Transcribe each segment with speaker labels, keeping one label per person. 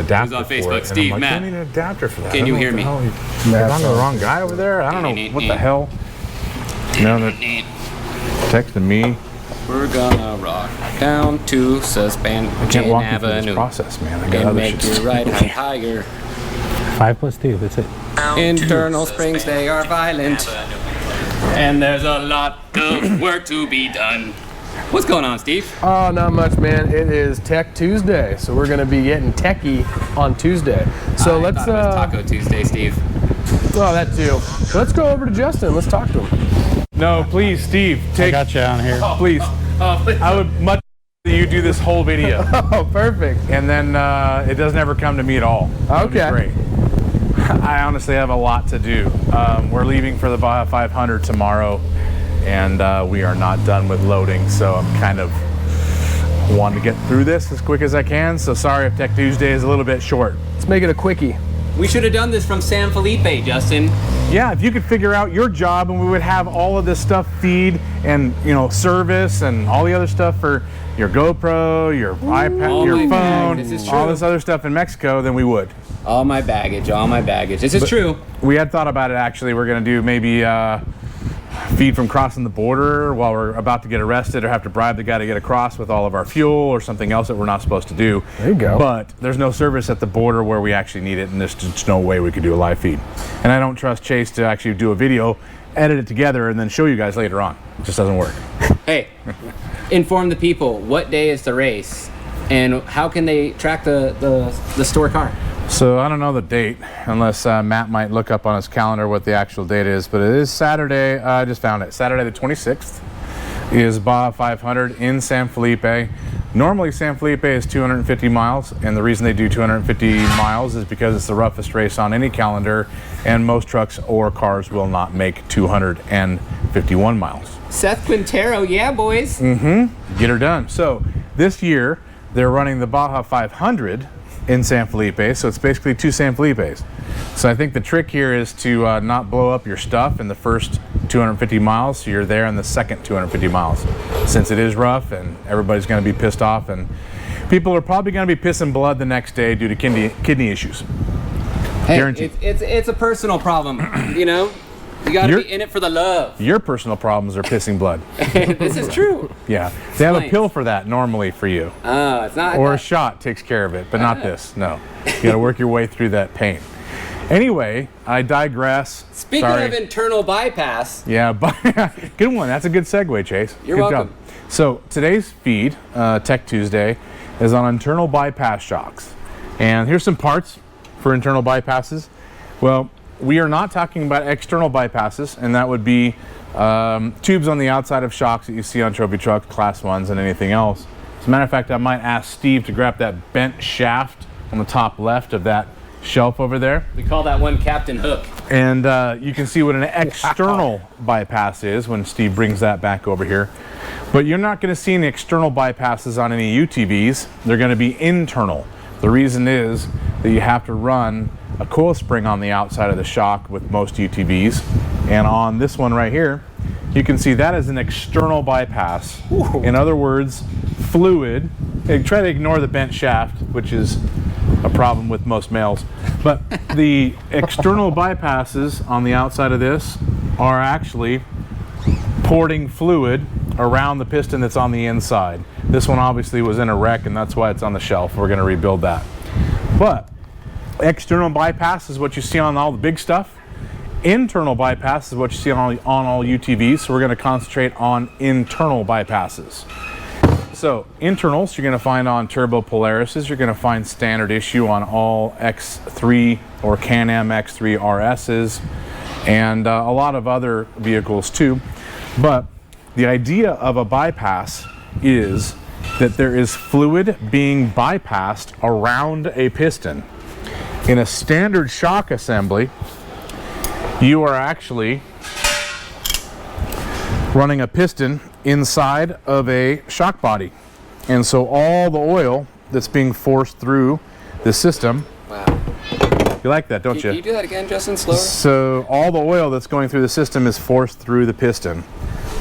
Speaker 1: Who's
Speaker 2: adapter
Speaker 1: on
Speaker 2: for
Speaker 1: Facebook?
Speaker 2: it.
Speaker 1: Steve,
Speaker 2: and I'm like,
Speaker 1: Matt.
Speaker 2: I need an adapter for that.
Speaker 1: Can you hear me?
Speaker 2: Am I the wrong guy over there? I don't know what the hell. No, they're texting me.
Speaker 1: We're gonna rock down to Suspension
Speaker 2: I can't walk you through this
Speaker 1: Avenue
Speaker 2: process, man. I got
Speaker 1: and
Speaker 2: other
Speaker 1: make
Speaker 2: shit.
Speaker 1: your ride higher.
Speaker 3: 5 plus 2, that's it.
Speaker 1: Internal springs, they are violent. And there's a lot of work to be done. What's going on, Steve?
Speaker 4: Oh, not much, man. It is Tech Tuesday, so we're gonna be getting techie on Tuesday. So
Speaker 1: I
Speaker 4: let's
Speaker 1: thought it was Taco Tuesday, Steve.
Speaker 4: oh, that too. So let's go over to Justin. Let's talk to him.
Speaker 2: No, please, Steve,
Speaker 3: I
Speaker 2: take.
Speaker 3: got you on here.
Speaker 2: Please. I would much rather you do this whole video,
Speaker 4: Oh, perfect.
Speaker 2: and then it doesn't ever come to me at all. That would be
Speaker 4: Okay.
Speaker 2: great. I honestly have a lot to do. We're leaving for the Baja 500 tomorrow, and we are not done with loading, so I'm kind of wanting to get through this as quick as I can. So sorry if Tech Tuesday is a little bit short.
Speaker 4: Let's make it a quickie.
Speaker 1: We should have done this from San Felipe, Justin.
Speaker 2: Yeah, if you could figure out your job, and we would have all of this stuff feed and service and all the other stuff for your GoPro, your iPad,
Speaker 1: all
Speaker 2: your
Speaker 1: my
Speaker 2: phone,
Speaker 1: bag. This is
Speaker 2: all
Speaker 1: true.
Speaker 2: this other stuff in Mexico, then we would.
Speaker 1: All my baggage, all my baggage. This is true.
Speaker 2: We had thought about it actually. We're gonna do maybe feed from crossing the border while we're about to get arrested, or have to bribe the guy to get across with all of our fuel or something else that we're not supposed to do.
Speaker 4: There you go.
Speaker 2: But there's no service at the border where we actually need it, and there's just no way we could do a live feed. And I don't trust Chase to actually do a video, edit it together, and then show you guys later on. It just doesn't work.
Speaker 1: Hey, inform the people. What day is the race? And how can they track the store car?
Speaker 2: So I don't know the date, unless Matt might look up on his calendar what the actual date is, but it is Saturday. I just found it. Saturday the 26th is Baja 500 in San Felipe. Normally San Felipe is 250 miles, and the reason they do 250 miles is because it's the roughest race on any calendar, and most trucks or cars will not make 251 miles.
Speaker 1: Seth Quintero, yeah, boys.
Speaker 2: Get her done. So this year they're running the Baja 500 in San Felipe, so it's basically 2 San Felipes. So I think the trick here is to not blow up your stuff in the first 250 miles, so you're there in the second 250 miles. Since it is rough and everybody's going to be pissed off, and people are probably going to be pissing blood the next day due to kidney issues.
Speaker 1: Hey,
Speaker 2: Guaranteed.
Speaker 1: it's a personal problem, you know? You gotta be in it for the love.
Speaker 2: Your personal problems are pissing blood.
Speaker 1: This is true.
Speaker 2: Yeah, they have a
Speaker 1: Explain.
Speaker 2: pill for that normally for you.
Speaker 1: It's not.
Speaker 2: Or a shot takes care of it, but not this. No, you got to work your way through that pain. Anyway, I digress.
Speaker 1: Speaking of internal bypass.
Speaker 2: Yeah, but good one. That's a good segue, Chase.
Speaker 1: You're
Speaker 2: good
Speaker 1: welcome.
Speaker 2: Job. So today's feed, Tech Tuesday, is on internal bypass shocks. And here's some parts for internal bypasses. Well, we are not talking about external bypasses, and that would be tubes on the outside of shocks that you see on trophy trucks, class 1s, and anything else. As a matter of fact, I might ask Steve to grab that bent shaft on the top left of that shelf over there.
Speaker 1: We call that one Captain Hook.
Speaker 2: And you can see what an external bypass is when Steve brings that back over here. But you're not going to see any external bypasses on any UTVs. They're going to be internal. The reason is that you have to run a coil spring on the outside of the shock with most UTVs. And on this one right here, you can see that is an external bypass. Ooh. In other words, fluid. Hey, try to ignore the bent shaft, which is a problem with most males. But the external bypasses on the outside of this are actually porting fluid around the piston that's on the inside. This one obviously was in a wreck, and that's why it's on the shelf. We're going to rebuild that. But external bypass is what you see on all the big stuff. Internal bypass is what you see on all UTVs. So we're going to concentrate on internal bypasses. So internals you're going to find on Turbo Polarises. You're going to find standard issue on all X3 or Can-Am X3 RSs, and a lot of other vehicles too. But the idea of a bypass is that there is fluid being bypassed around a piston. In a standard shock assembly, you are actually running a piston inside of a shock body. And so all the oil that's being forced through the system.
Speaker 1: Wow.
Speaker 2: You like that, don't you?
Speaker 1: Can you do that again, Justin, slower?
Speaker 2: So all the oil that's going through the system is forced through the piston.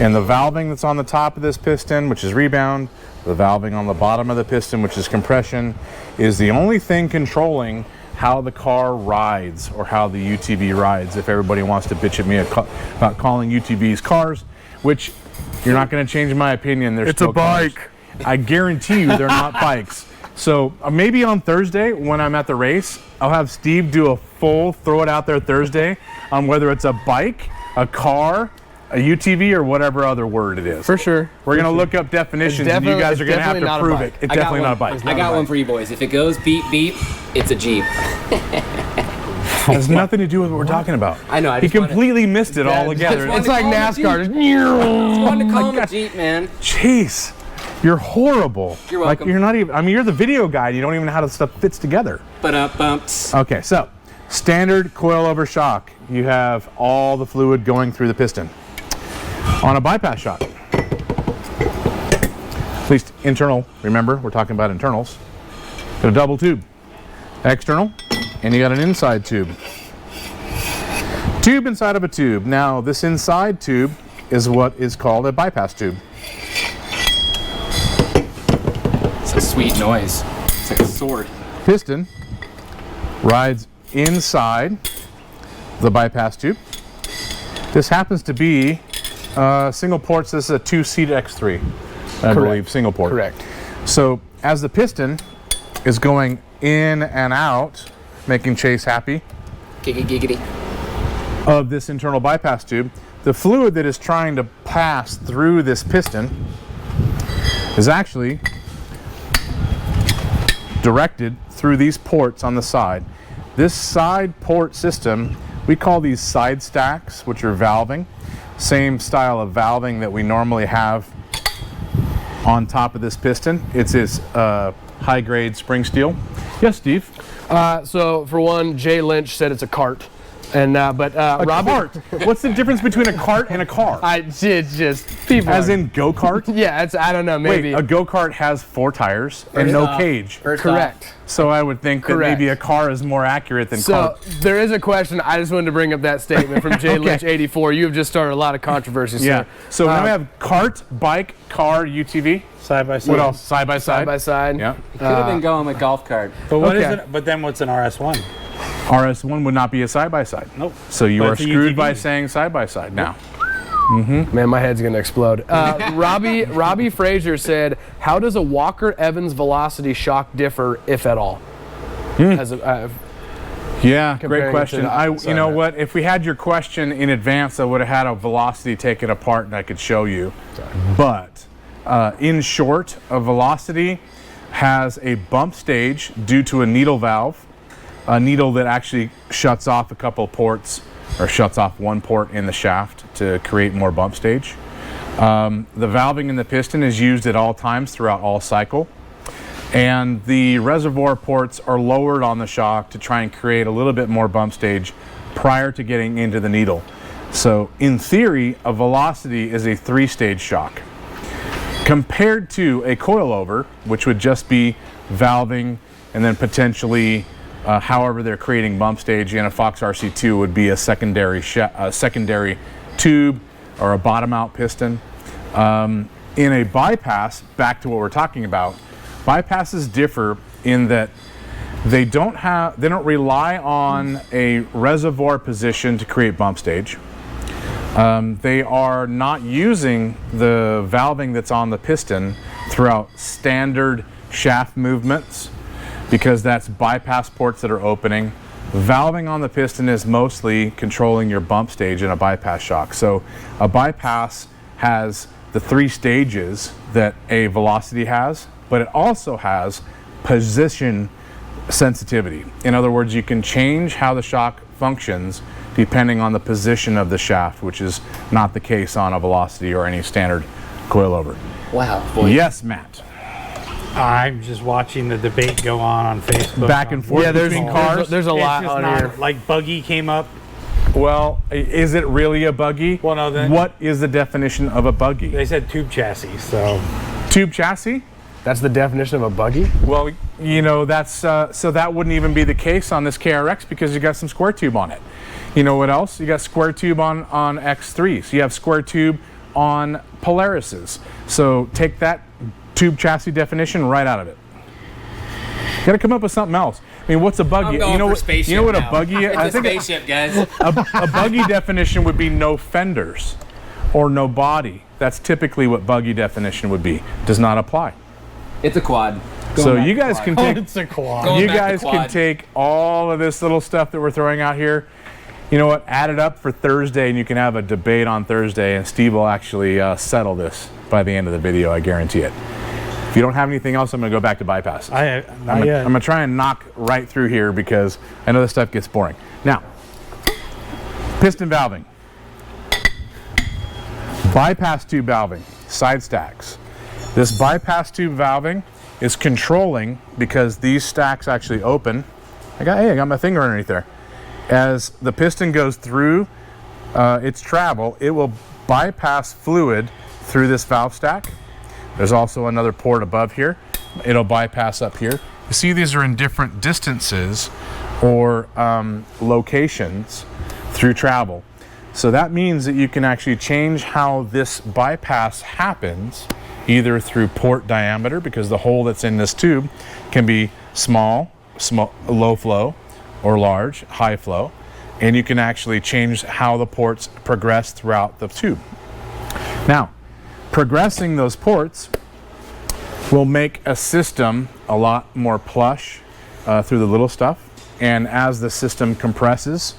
Speaker 2: And the valving that's on the top of this piston, which is Rebound, The valving on the bottom of the piston, which is compression, is the only thing controlling how the car rides or how the UTV rides. If everybody wants to bitch at me about calling UTVs cars, which you're not going to change my opinion. They're still cars. I guarantee you they're not bikes. So maybe on Thursday when I'm at the race, I'll have Steve do a full throw it out there Thursday on whether it's a bike, a car, a UTV, or whatever other word it is.
Speaker 4: For sure.
Speaker 2: We're going to look up definitions and you guys are going to have to prove it. It's definitely not a bike.
Speaker 1: I got one for you boys. If it goes beep beep, it's a Jeep.
Speaker 2: Has nothing to do with what we're talking about.
Speaker 1: I know. I
Speaker 2: He
Speaker 1: just wanted-
Speaker 2: completely missed it altogether.
Speaker 4: It's like NASCAR.
Speaker 1: Just wanted to call him a Jeep, man.
Speaker 2: Jeez, you're horrible.
Speaker 1: You're welcome.
Speaker 2: Like you're not even. I mean, you're the video guy. You don't even know how the stuff fits together.
Speaker 1: But bumps.
Speaker 2: Okay, so standard coil-over shock. You have all the fluid going through the piston. On a bypass shock, at least internal. Remember, we're talking about internals. Got a double tube, external, and you got an inside tube. Tube inside of a tube. Now, this inside tube is what is called a bypass tube.
Speaker 1: It's a sweet noise. It's like a sword.
Speaker 2: Piston rides inside the bypass tube. This happens to be single ports. This is a 2-seat X3, I believe, single port.
Speaker 4: Correct.
Speaker 2: So as the piston is going in and out, making Chase happy,
Speaker 1: Giggity.
Speaker 2: of this internal bypass tube, the fluid that is trying to pass through this piston is actually directed through these ports on the side. This side port system, we call these side stacks, which are valving. Same style of valving that we normally have on top of this piston. It's this high-grade spring steel. Yes, Steve?
Speaker 4: So for one, Jay Lynch said it's a cart. And but Robert,
Speaker 2: Cart. What's the difference between a cart and a car?
Speaker 4: it's just people.
Speaker 2: As in go-kart?
Speaker 4: Yeah, it's I don't know, maybe.
Speaker 2: Wait, a go-kart has 4 tires and no cage.
Speaker 1: First
Speaker 4: Correct.
Speaker 1: off,
Speaker 2: So I would think that
Speaker 4: Correct.
Speaker 2: maybe a car is more accurate than
Speaker 4: So
Speaker 2: cart.
Speaker 4: there is a question. I just wanted to bring up that statement from Jay Lynch 84. You have just started a lot of controversy,
Speaker 2: Yeah.
Speaker 4: sir.
Speaker 2: So now we have cart, bike, car, UTV.
Speaker 3: Side by side.
Speaker 2: What else? Side by side.
Speaker 4: Side by side.
Speaker 2: Yeah.
Speaker 1: could have been going with golf cart.
Speaker 3: But what is
Speaker 4: Okay.
Speaker 3: it? But then what's an RS1?
Speaker 2: RS1 would not be a side by side.
Speaker 3: Nope.
Speaker 2: So you
Speaker 3: But
Speaker 2: are
Speaker 3: it's a
Speaker 2: screwed
Speaker 3: UTV.
Speaker 2: by saying side by side now.
Speaker 4: Man, my head's gonna explode. Robbie Frazier said, "How does a Walker Evans Velocity shock differ, if at all?" As a,
Speaker 2: Yeah,
Speaker 4: Comparing
Speaker 2: great
Speaker 4: it to
Speaker 2: question.
Speaker 4: the
Speaker 2: You know
Speaker 4: side.
Speaker 2: what? If we had your question in advance, I would have had a Velocity take it apart and I could show you. But in short, a Velocity has a bump stage due to a needle valve, a needle that actually shuts off a couple ports or shuts off one port in the shaft to create more bump stage. The valving in the piston is used at all times throughout all cycle. And the reservoir ports are lowered on the shock to try and create a little bit more bump stage prior to getting into the needle. So in theory, a Velocity is a 3-stage shock. Compared to a coil-over, which would just be valving and then potentially however they're creating bump stage in a Fox RC2 would be a secondary tube or a bottom-out piston. In a bypass, back to what we're talking about, bypasses differ in that they don't rely on a reservoir position to create bump stage. They are not using the valving that's on the piston throughout standard shaft movements because that's bypass ports that are opening. Valving on the piston is mostly controlling your bump stage in a bypass shock. So a bypass has the 3 stages that a Velocity has, but it also has position sensitivity. In other words, you can change how the shock functions depending on the position of the shaft, which is not the case on a Velocity or any standard coilover.
Speaker 1: Wow, boy.
Speaker 2: Yes, Matt.
Speaker 3: I'm just watching the debate go on Facebook.
Speaker 2: Back and forth
Speaker 4: yeah,
Speaker 2: between cars.
Speaker 4: there's a
Speaker 3: It's
Speaker 4: lot
Speaker 3: just
Speaker 4: on
Speaker 3: not,
Speaker 4: here.
Speaker 3: like buggy came up.
Speaker 2: Well, is it really a buggy?
Speaker 3: Well, no, then-
Speaker 2: what is the definition of a buggy?
Speaker 3: They said tube chassis, so
Speaker 2: Tube chassis?
Speaker 4: That's the definition of a buggy.
Speaker 2: Well, you know, that's so that wouldn't even be the case on this KRX because you got some square tube on it. You know what else? You got square tube on X3s. You have square tube on Polarises. So take that tube chassis definition right out of it. Got to come up with something else. I mean, what's a buggy?
Speaker 1: I'm going for spaceship
Speaker 2: you know what
Speaker 1: now.
Speaker 2: a buggy is?
Speaker 1: It's a spaceship, guys.
Speaker 2: A buggy definition would be no fenders or no body. That's typically what buggy definition would be. Does not apply.
Speaker 1: It's a quad.
Speaker 2: So you guys can take
Speaker 3: It's a quad.
Speaker 1: Going
Speaker 2: you
Speaker 1: back to
Speaker 2: guys can
Speaker 1: quad.
Speaker 2: take all of this little stuff that we're throwing out here. You know what? Add it up for Thursday, and you can have a debate on Thursday, and Steve will actually settle this by the end of the video. I guarantee it. If you don't have anything else, I'm going to go back to bypasses.
Speaker 3: Not yet.
Speaker 2: I'm going to try and knock right through here because I know this stuff gets boring. Now, piston valving, bypass tube valving, side stacks. This bypass tube valving is controlling because these stacks actually open. I got my finger underneath there. As the piston goes through its travel, it will bypass fluid through this valve stack. There's also another port above here. It'll bypass up here. You see these are in different distances or locations through travel. So that means that you can actually change how this bypass happens, either through port diameter, because the hole that's in this tube can be small, low flow, or large, high flow. And you can actually change how the ports progress throughout the tube. Now, progressing those ports will make a system a lot more plush through the little stuff. And as the system compresses,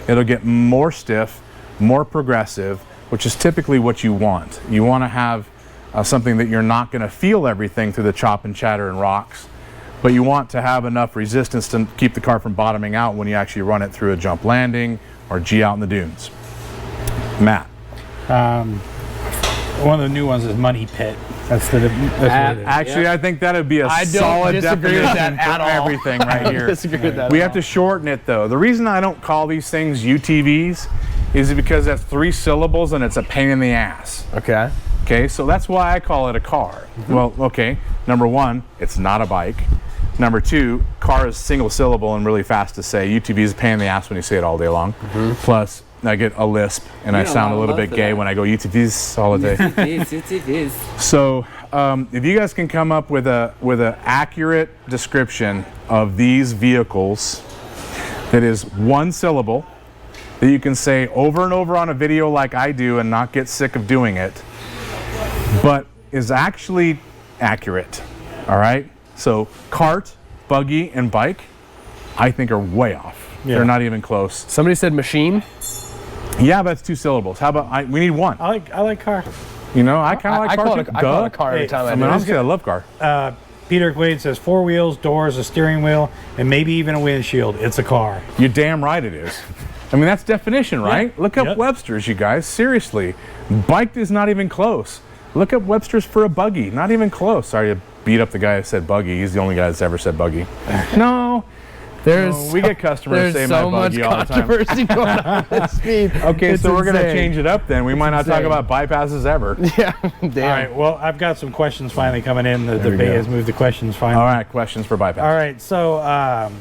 Speaker 2: it'll get more stiff, more progressive, which is typically what you want. You want to have something that you're not going to feel everything through the chop and chatter and rocks, but you want to have enough resistance to keep the car from bottoming out when you actually run it through a jump landing or G out in the dunes. Matt.
Speaker 3: One of the new ones is Money Pit. That's what it is.
Speaker 2: Actually, I think that'd be a
Speaker 4: I don't
Speaker 2: solid
Speaker 4: disagree with
Speaker 2: definition
Speaker 4: that at
Speaker 2: for
Speaker 4: all.
Speaker 2: everything right here.
Speaker 4: Disagree with that.
Speaker 2: We have to shorten it though. The reason I don't call these things UTVs is because that's 3 syllables and it's a pain in the ass.
Speaker 4: Okay.
Speaker 2: Okay, so that's why I call it a car. Well, okay, number 1, it's not a bike. Number 2, car is single syllable and really fast to say. UTV is a pain in the ass when you say it all day long. Plus, I get a lisp and I sound a little bit gay when I go UTVs all the day. So, if you guys can come up with a accurate description of these vehicles that is 1 syllable, that you can say over and over on a video like I do and not get sick of doing it, but is actually accurate. All right? So cart, buggy, and bike, I think are way off.
Speaker 3: Yeah.
Speaker 2: They're not even close.
Speaker 4: Somebody said machine.
Speaker 2: Yeah, but it's 2 syllables. How about we need 1?
Speaker 3: I like car.
Speaker 2: You know, I kind of like
Speaker 4: I
Speaker 2: car
Speaker 4: call
Speaker 2: too.
Speaker 4: it a, I call it a car every
Speaker 3: Hey,
Speaker 4: time
Speaker 2: I
Speaker 4: I
Speaker 2: mean,
Speaker 4: do it.
Speaker 2: honestly, I love car.
Speaker 3: Peter Quaid says 4 wheels, doors, a steering wheel, and maybe even a windshield. It's a car.
Speaker 2: You're damn right it is. I mean, that's definition, right? Look up
Speaker 3: Yep.
Speaker 2: Webster's, you guys. Seriously. Bike is not even close. Look up Webster's for a buggy. Not even close. Sorry to beat up the guy that said buggy. He's the only guy that's ever said buggy. No. We get customers
Speaker 4: There's
Speaker 2: say
Speaker 4: so
Speaker 2: my
Speaker 4: much
Speaker 2: buggy all the time.
Speaker 4: controversy going on with speed.
Speaker 2: Okay,
Speaker 4: It's
Speaker 2: so we're going to
Speaker 4: insane.
Speaker 2: change it up then. We might not talk
Speaker 4: insane.
Speaker 2: about bypasses ever.
Speaker 4: Yeah, damn.
Speaker 3: All right, well, I've got some questions finally coming in. The
Speaker 2: There we
Speaker 3: debate
Speaker 2: go.
Speaker 3: has moved to questions finally.
Speaker 2: All right, questions for bypass.
Speaker 3: All right, so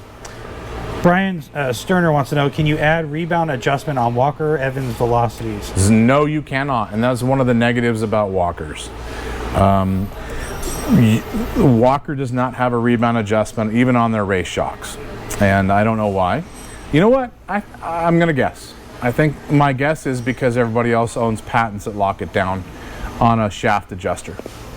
Speaker 3: Brian Sterner wants to know, can you add rebound adjustment on Walker Evans Velocities?
Speaker 2: No, you cannot, and that's one of the negatives about walkers. Walker does not have a rebound adjustment even on their race shocks, and I don't know why. You know what? I'm going to guess. I think my guess is because everybody else owns patents that lock it down on a shaft adjuster.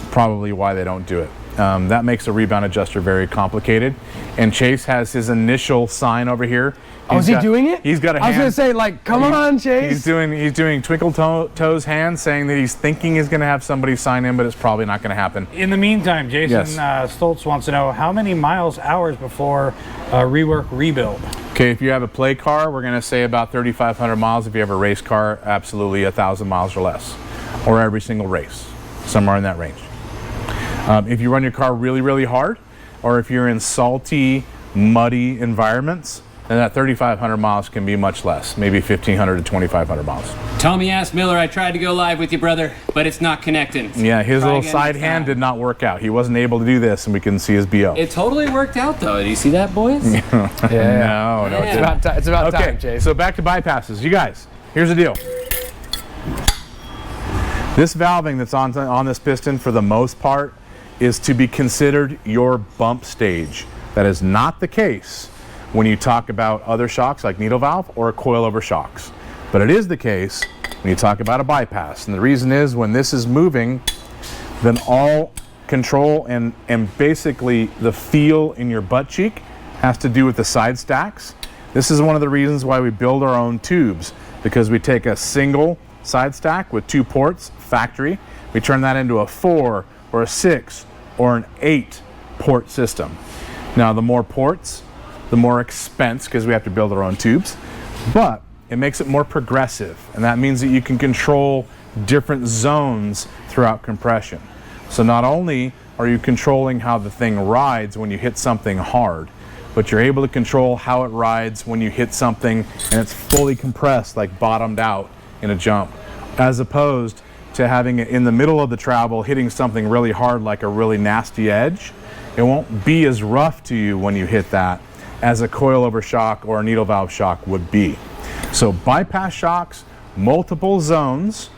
Speaker 2: Probably why they don't do it. That makes a rebound adjuster very complicated. And Chase has his initial sign over here.
Speaker 4: Oh, is he doing it?
Speaker 2: He's got a
Speaker 4: I was
Speaker 2: hand.
Speaker 4: gonna say, like, come on, Chase.
Speaker 2: He's doing twinkle toes hands, saying that he's thinking he's going to have somebody sign in, but it's probably not going to happen.
Speaker 3: In the meantime, Jason
Speaker 2: Yes.
Speaker 3: Stoltz wants to know, how many miles, hours before rework, rebuild?
Speaker 2: Okay, if you have a play car, we're going to say about 3,500 miles. If you have a race car, absolutely 1,000 miles or less, or every single race, somewhere in that range. If you run your car really, really hard, or if you're in salty, muddy environments, then that 3,500 miles can be much less, maybe 1,500 to 2,500 miles.
Speaker 1: Tommy asked Miller, I tried to go live with you, brother, but it's not connecting.
Speaker 2: Yeah, his
Speaker 1: Try
Speaker 2: little
Speaker 1: again
Speaker 2: side
Speaker 1: next
Speaker 2: hand
Speaker 1: time.
Speaker 2: did not work out. He wasn't able to do this, and we can see his BO.
Speaker 1: It totally worked out, though. Do you see that, boys?
Speaker 2: No,
Speaker 4: Yeah.
Speaker 2: it
Speaker 4: It's
Speaker 2: didn't.
Speaker 4: about
Speaker 2: Okay,
Speaker 4: time, Chase.
Speaker 2: so back to bypasses. You guys, here's the deal. This valving that's on this piston, for the most part, is to be considered your bump stage. That is not the case when you talk about other shocks like needle valve or coil-over shocks. But it is the case when you talk about a bypass. And the reason is when this is moving, then all control and basically the feel in your butt cheek has to do with the side stacks. This is one of the reasons why we build our own tubes, because we take a single side stack with 2 ports, factory, we turn that into a 4 or a 6 or an 8 port system. Now the more ports, the more expense, because we have to build our own tubes, but it makes it more progressive, and that means that you can control different zones throughout compression. So not only are you controlling how the thing rides when you hit something hard, but you're able to control how it rides when you hit something and it's fully compressed, like bottomed out in a jump, as opposed to having it in the middle of the travel, hitting something really hard like a really nasty edge. It won't be as rough to you when you hit that as a coil-over shock or a needle valve shock would be. So bypass shocks, multiple zones.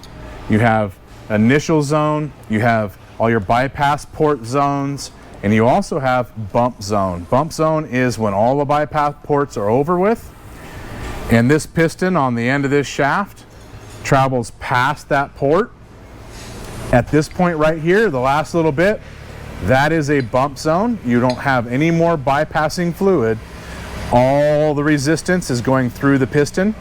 Speaker 2: You have initial zone, you have all your bypass port zones, and you also have bump zone. Bump zone is when all the bypass ports are over with, and this piston on the end of this shaft travels past that port. At this point right here, the last little bit, that is a bump zone. You don't have any more bypassing fluid. All the resistance is going through the piston,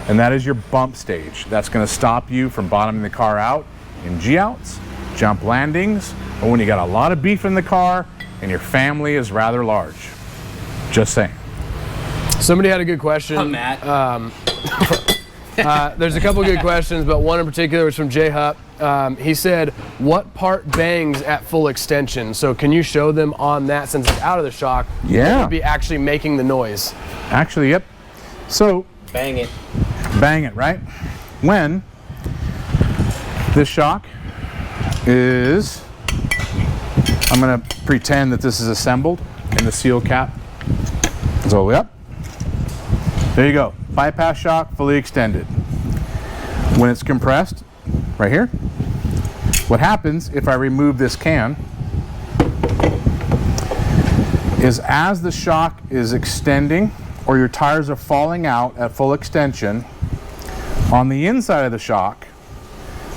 Speaker 2: and that is your bump stage. That's going to stop you from bottoming the car out in G-outs, jump landings, or when you got a lot of beef in the car and your family is rather large. Just saying.
Speaker 4: Somebody had a good question.
Speaker 1: Oh, Matt.
Speaker 4: There's a couple good questions, but one in particular was from Jay Hupp. He said, what part bangs at full extension? So can you show them on that, since it's out of the shock?
Speaker 2: Yeah.
Speaker 4: What would be actually making the noise?
Speaker 2: Actually, yep. So
Speaker 1: Bang it.
Speaker 2: bang it, right? When this shock is, I'm going to pretend that this is assembled in the seal cap. So, yep. There you go. Bypass shock, fully extended. When it's compressed, right here, what happens if I remove this can is as the shock is extending or your tires are falling out at full extension, on the inside of the shock,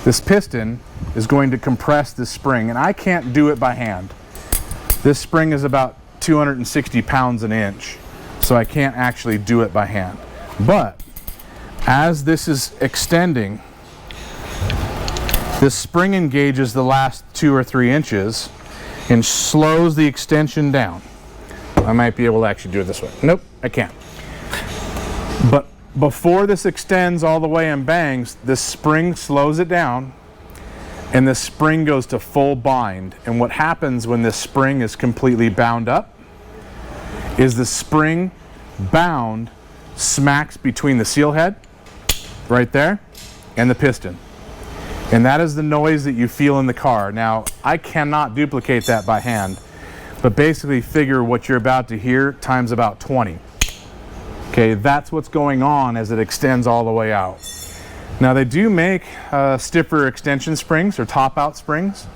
Speaker 2: this piston is going to compress this spring, and I can't do it by hand. This spring is about 260 pounds an inch, so I can't actually do it by hand. But as this is extending, this spring engages the last 2 or 3 inches and slows the extension down. I might be able to actually do it this way. Nope, I can't. But before this extends all the way and bangs, this spring slows it down, and the spring goes to full bind. And what happens when this spring is completely bound up is the spring bound smacks between the seal head right there and the piston, and that is the noise that you feel in the car. Now I cannot duplicate that by hand, but basically figure what you're about to hear times about 20. Okay, that's what's going on as it extends all the way out. Now they do make stiffer extension springs or top out springs,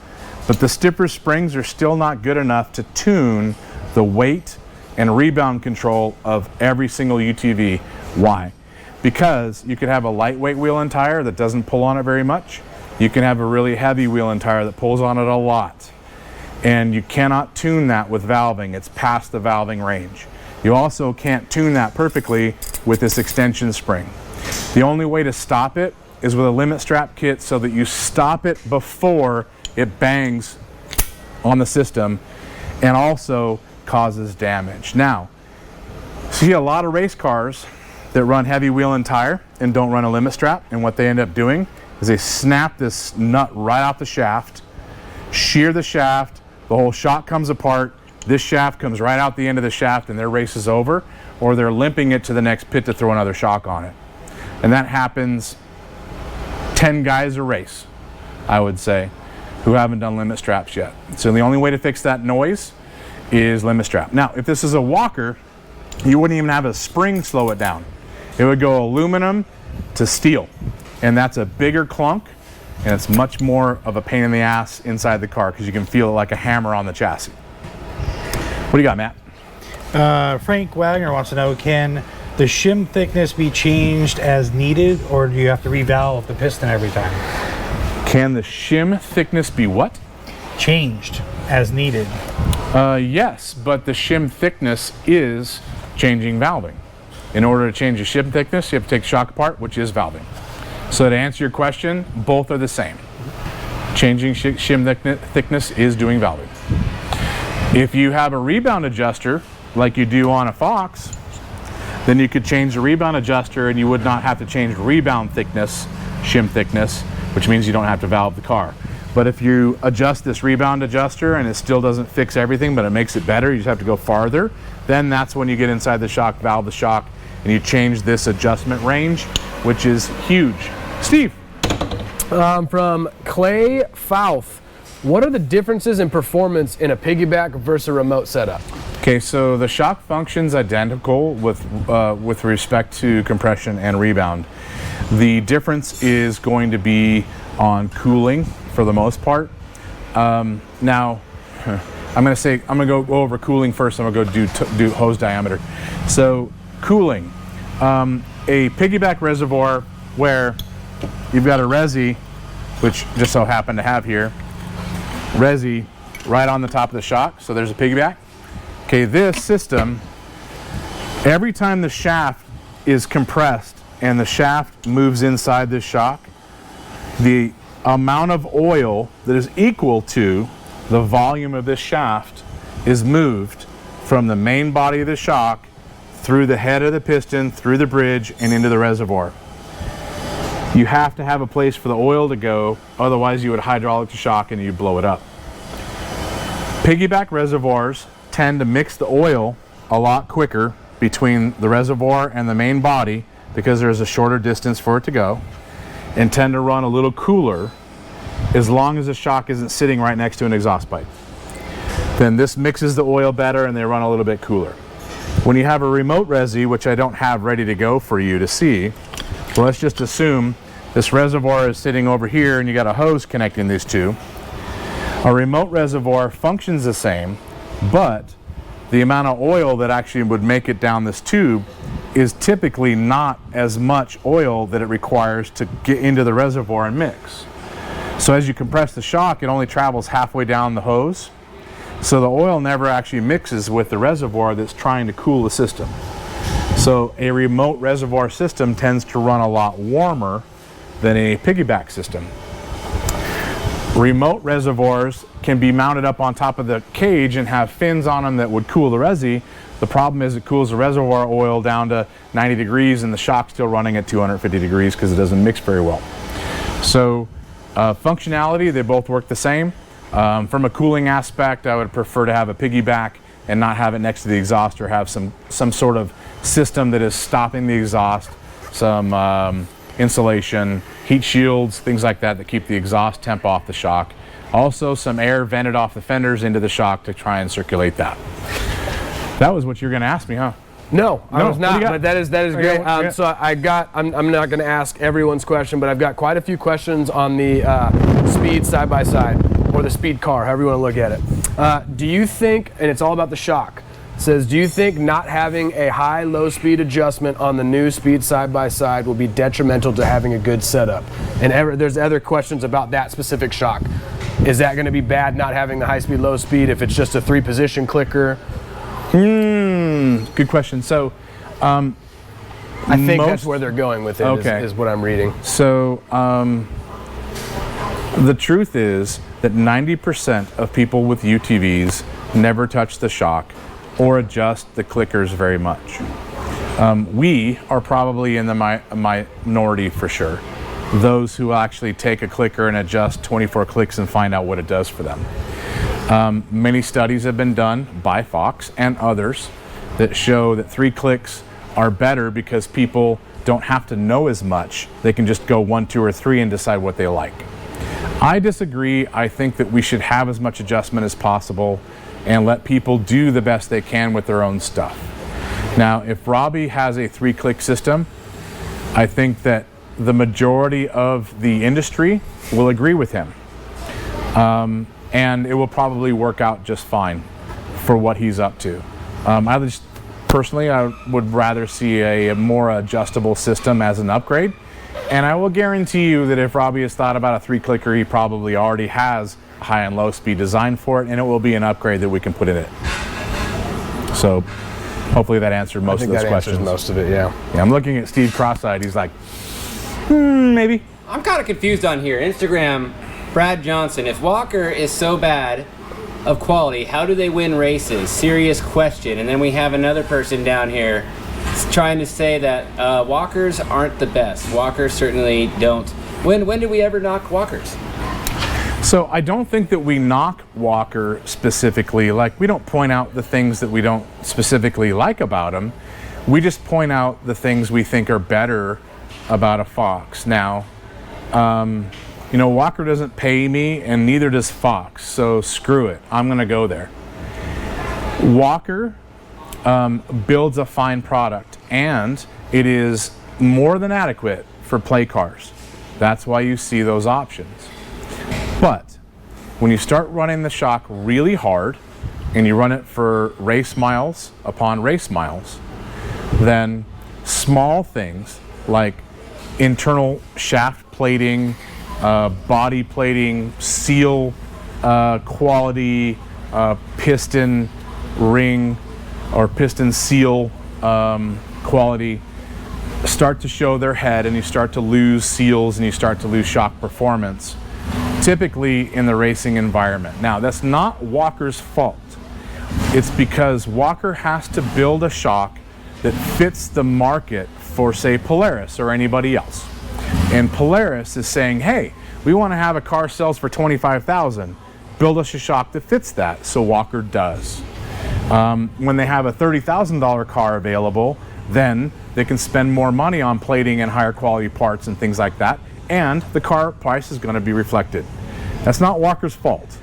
Speaker 2: but the stiffer springs are still not good enough to tune the weight and rebound control of every single UTV. Why? Because you could have a lightweight wheel and tire that doesn't pull on it very much. You can have a really heavy wheel and tire that pulls on it a lot. And you cannot tune that with valving. It's past the valving range. You also can't tune that perfectly with this extension spring. The only way to stop it is with a limit strap kit, so that you stop it before it bangs on the system and also causes damage. Now, see a lot of race cars that run heavy wheel and tire and don't run a limit strap, and what they end up doing is they snap this nut right off the shaft, shear the shaft, the whole shock comes apart, this shaft comes right out the end of the shaft, and their race is over, or they're limping it to the next pit to throw another shock on it. And that happens 10 guys a race, I would say, who haven't done limit straps yet. So the only way to fix that noise is limit strap. Now, if this is a walker, you wouldn't even have a spring slow it down. It would go aluminum to steel, and that's a bigger clunk, and it's much more of a pain in the ass inside the car because you can feel it like a hammer on the chassis. What do you got, Matt?
Speaker 3: Frank Wagner wants to know, can the shim thickness be changed as needed, or do you have to revalve the piston every time?
Speaker 2: Can the shim thickness be what?
Speaker 3: Changed as needed.
Speaker 2: Yes, but the shim thickness is changing valving. In order to change the shim thickness, you have to take the shock apart, which is valving. So to answer your question, both are the same. Changing shim thickness is doing valving. If you have a rebound adjuster, like you do on a Fox, then you could change the rebound adjuster and you would not have to change rebound thickness, shim thickness, which means you don't have to valve the car. But if you adjust this rebound adjuster and it still doesn't fix everything, but it makes it better, you just have to go farther, then that's when you get inside the shock, valve the shock, and you change this adjustment range, which is huge. Steve.
Speaker 4: From Clay Fouth, what are the differences in performance in a piggyback versus a remote setup?
Speaker 2: Okay, so the shock function's identical with respect to compression and rebound. The difference is going to be on cooling for the most part. Now, I'm going to go over cooling first. I'm going to go do hose diameter. So cooling, a piggyback reservoir where you've got a resi, which just so happen to have here, resi right on the top of the shock. So there's a piggyback. Okay, this system, every time the shaft is compressed and the shaft moves inside this shock, the amount of oil that is equal to the volume of this shaft is moved from the main body of the shock through the head of the piston, through the bridge, and into the reservoir. You have to have a place for the oil to go, otherwise you would hydraulic the shock and you'd blow it up. Piggyback reservoirs tend to mix the oil a lot quicker between the reservoir and the main body because there's a shorter distance for it to go, and tend to run a little cooler as long as the shock isn't sitting right next to an exhaust pipe. Then this mixes the oil better and they run a little bit cooler. When you have a remote resi, which I don't have ready to go for you to see, well, let's just assume this reservoir is sitting over here and you got a hose connecting these two. A remote reservoir functions the same, but the amount of oil that actually would make it down this tube is typically not as much oil that it requires to get into the reservoir and mix. So as you compress the shock, it only travels halfway down the hose. So the oil never actually mixes with the reservoir that's trying to cool the system. So a remote reservoir system tends to run a lot warmer than a piggyback system. Remote reservoirs can be mounted up on top of the cage and have fins on them that would cool the resi. The problem is it cools the reservoir oil down to 90 degrees and the shock's still running at 250 degrees because it doesn't mix very well. So functionality, they both work the same. From a cooling aspect, I would prefer to have a piggyback and not have it next to the exhaust, or have some sort of system that is stopping the exhaust, some insulation, heat shields, things like that keep the exhaust temp off the shock. Also some air vented off the fenders into the shock to try and circulate that. That was what you were going to ask me, huh?
Speaker 4: No, I was not,
Speaker 2: got?
Speaker 4: but that is great. So I'm not going to ask everyone's question, but I've got quite a few questions on the speed side-by-side, or the speed car, however you want to look at it. Do you think, and it's all about the shock, it says, do you think not having a high-low speed adjustment on the new speed side-by-side will be detrimental to having a good setup? And there's other questions about that specific shock. Is that going to be bad not having the high-speed, low-speed if it's just a 3-position clicker?
Speaker 2: Good question. So,
Speaker 4: I think that's where they're going with it,
Speaker 2: okay.
Speaker 4: is what I'm reading.
Speaker 2: So, the truth is that 90% of people with UTVs never touch the shock or adjust the clickers very much. We are probably in the minority for sure. Those who actually take a clicker and adjust 24 clicks and find out what it does for them. Many studies have been done by Fox and others that show that 3 clicks are better because people don't have to know as much. They can just go 1, 2, or 3 and decide what they like. I disagree. I think that we should have as much adjustment as possible and let people do the best they can with their own stuff. Now, if Robbie has a 3-click system, I think that the majority of the industry will agree with him. And it will probably work out just fine for what he's up to. Personally, I would rather see a more adjustable system as an upgrade. And I will guarantee you that if Robbie has thought about a 3-clicker, he probably already has high and low speed design for it, and it will be an upgrade that we can put in it. So hopefully that answered most of those questions.
Speaker 4: Answers most of it, yeah.
Speaker 2: I'm looking at Steve cross-eyed. He's like, maybe.
Speaker 1: I'm kind of confused on here. Instagram, Brad Johnson. If Walker is so bad of quality, how do they win races? Serious question. And then we have another person down here trying to say that walkers aren't the best. Walkers certainly don't. When did we ever knock walkers?
Speaker 2: So I don't think that we knock Walker specifically. Like, we don't point out the things that we don't specifically like about him. We just point out the things we think are better about a Fox. Now, you know, Walker doesn't pay me, and neither does Fox, so screw it. I'm going to go there. Walker builds a fine product, and it is more than adequate for play cars. That's why you see those options. But when you start running the shock really hard, and you run it for race miles upon race miles, then small things like internal shaft plating, body plating, seal quality, piston ring or piston seal quality start to show their head, and you start to lose seals and you start to lose shock performance, typically in the racing environment. Now, that's not Walker's fault. It's because Walker has to build a shock that fits the market for, say, Polaris or anybody else. And Polaris is saying, hey, we want to have a car sells for $25,000. Build us a shock that fits that. So Walker does. When they have a $30,000 car available, then they can spend more money on plating and higher quality parts and things like that, and the car price is going to be reflected. That's not Walker's fault.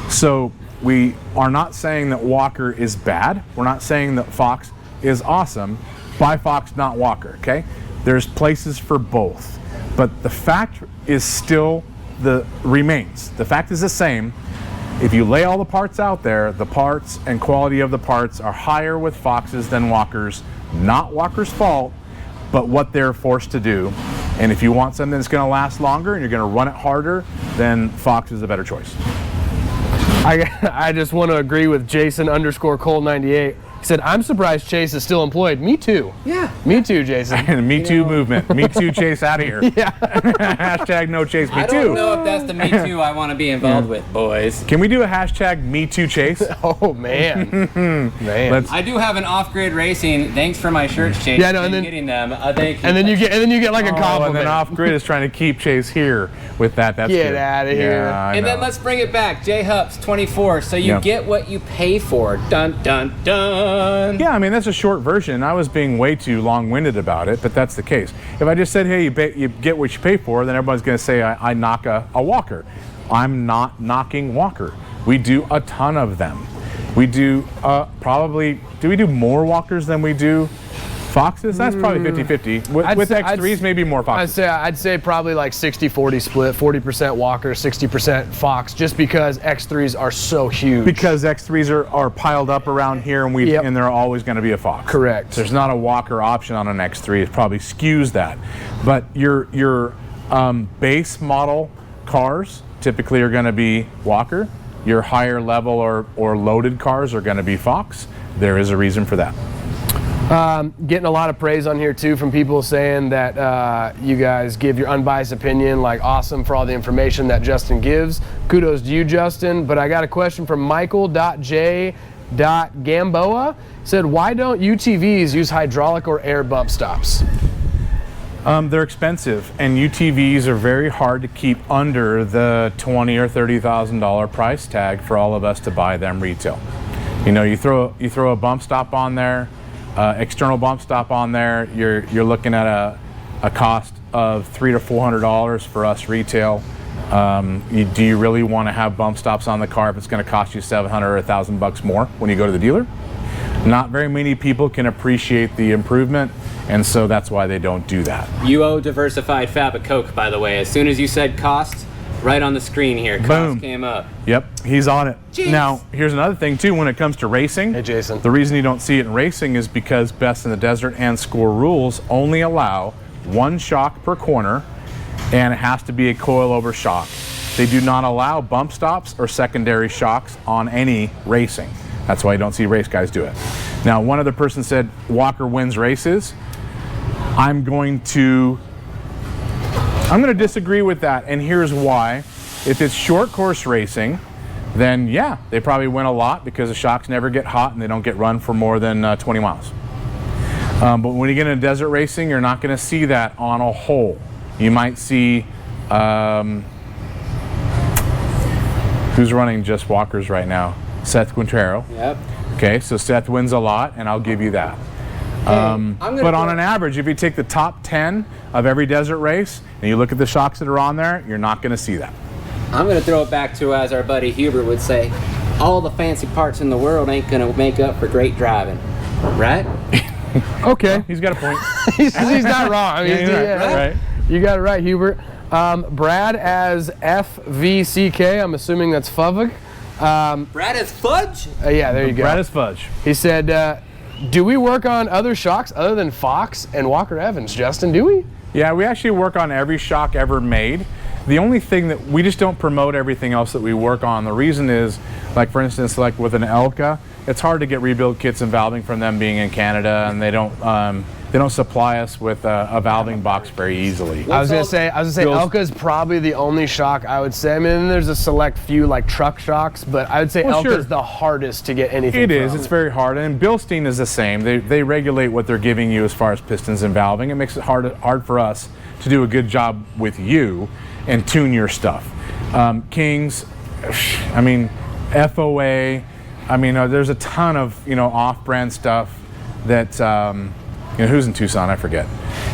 Speaker 2: So we are not saying that Walker is bad. We're not saying that Fox is awesome. Buy Fox, not Walker, okay? There's places for both. But the fact is still remains. The fact is the same. If you lay all the parts out there, the parts and quality of the parts are higher with Foxes than Walkers. Not Walker's fault, but what they're forced to do. And if you want something that's going to last longer and you're going to run it harder, then Fox is a better choice.
Speaker 4: I just want to agree with Jason_Cole98. He said, I'm surprised Chase is still employed. Me too.
Speaker 1: Yeah.
Speaker 4: Me too, Jason.
Speaker 2: And Me Too movement. Me Too Chase out of here.
Speaker 4: Yeah.
Speaker 2: Hashtag no Chase Me
Speaker 1: I
Speaker 2: Too.
Speaker 1: don't know if that's the Me Too I want to be involved with, boys.
Speaker 2: Can we do a hashtag Me Too Chase?
Speaker 4: Oh, man. Man.
Speaker 1: I do have an off-grid racing. Thanks for my shirts, Chase.
Speaker 4: Yeah, no, and then
Speaker 1: getting them. Thank you.
Speaker 4: And then you get like a compliment.
Speaker 2: And then Off Grid is trying to keep Chase here with that. That's
Speaker 4: Get
Speaker 2: good.
Speaker 4: out of here.
Speaker 2: Yeah, I
Speaker 1: And
Speaker 2: know.
Speaker 1: then let's bring it back. J-Hups 24. So you
Speaker 2: Yeah.
Speaker 1: get what you pay for. Dun dun dun.
Speaker 2: Yeah, I mean, that's a short version. I was being way too long-winded about it, but that's the case. If I just said, hey, you get what you pay for, then everybody's going to say I knock a Walker. I'm not knocking Walker. We do a ton of them. We do do we do more Walkers than we do Foxes? That's probably 50-50. With X3s, maybe more Foxes.
Speaker 4: I'd say probably like 60-40 split, 40% Walker, 60% Fox, just because X3s are so huge.
Speaker 2: Because X3s are piled up around here, and and they're always going to be a Fox.
Speaker 4: Correct.
Speaker 2: There's not a Walker option on an X3. It probably skews that. But your base model cars typically are going to be Walker. Your higher level or loaded cars are going to be Fox. There is a reason for that.
Speaker 4: Getting a lot of praise on here too from people saying that you guys give your unbiased opinion, like awesome for all the information that Justin gives. Kudos to you, Justin. But I got a question from Michael.J.Gamboa. Said, why don't UTVs use hydraulic or air bump stops?
Speaker 2: They're expensive, and UTVs are very hard to keep under the $20,000 or $30,000 price tag for all of us to buy them retail. You know, you throw a bump stop on there. External bump stop on there, you're looking at a cost of $300 to $400 for us retail. Do you really want to have bump stops on the car if it's going to cost you $700 or $1,000 more when you go to the dealer? Not very many people can appreciate the improvement And so that's why they don't do that.
Speaker 1: You owe Diversified Fab a Coke, by the way. As soon as you said cost, right on the screen here, cost
Speaker 2: Boom.
Speaker 1: came up.
Speaker 2: Yep, he's on it.
Speaker 1: Jeez.
Speaker 2: Now, here's another thing too, when it comes to racing.
Speaker 4: Hey, Jason.
Speaker 2: The reason you don't see it in racing is because Best in the Desert and Score rules only allow 1 shock per corner, and it has to be a coil-over shock. They do not allow bump stops or secondary shocks on any racing. That's why you don't see race guys do it. Now, one other person said Walker wins races. I'm going to disagree with that, and here's why. If it's short course racing, then yeah, they probably win a lot because the shocks never get hot and they don't get run for more than 20 miles. But when you get into desert racing, you're not going to see that on a hole. You might see, who's running just walkers right now? Seth Quintero.
Speaker 1: Yep.
Speaker 2: Okay, so Seth wins a lot, and I'll give you that. But on an average, if you take the top 10 of every desert race and you look at the shocks that are on there, you're not going to see that.
Speaker 1: I'm going to throw it back to, as our buddy Hubert would say, all the fancy parts in the world ain't going to make up for great driving. Right?
Speaker 4: Okay.
Speaker 2: He's got a point.
Speaker 4: he's not wrong. I mean,
Speaker 2: Right.
Speaker 4: You got it right, Hubert. Brad as FVCK, I'm assuming that's Fuvig.
Speaker 1: Brad is fudge?
Speaker 4: Yeah, there you go.
Speaker 2: Brad is fudge.
Speaker 4: He said, do we work on other shocks other than Fox and Walker Evans, Justin? Do we?
Speaker 2: Yeah, we actually work on every shock ever made. The only thing that we just don't promote everything else that we work on. The reason is, like for instance, like with an Elka, it's hard to get rebuild kits and valving from them being in Canada, and they don't supply us with a valving box very easily.
Speaker 4: I was gonna say Elka is probably the only shock I would say. I mean, there's a select few like truck shocks, but I would say Elka is the hardest to get anything
Speaker 2: It
Speaker 4: from.
Speaker 2: is. It's very hard, and Bilstein is the same. They regulate what they're giving you as far as pistons and valving. It makes it hard for us to do a good job with you and tune your stuff. Kings, I mean, FOA. I mean, there's a ton of off-brand stuff that who's in Tucson? I forget.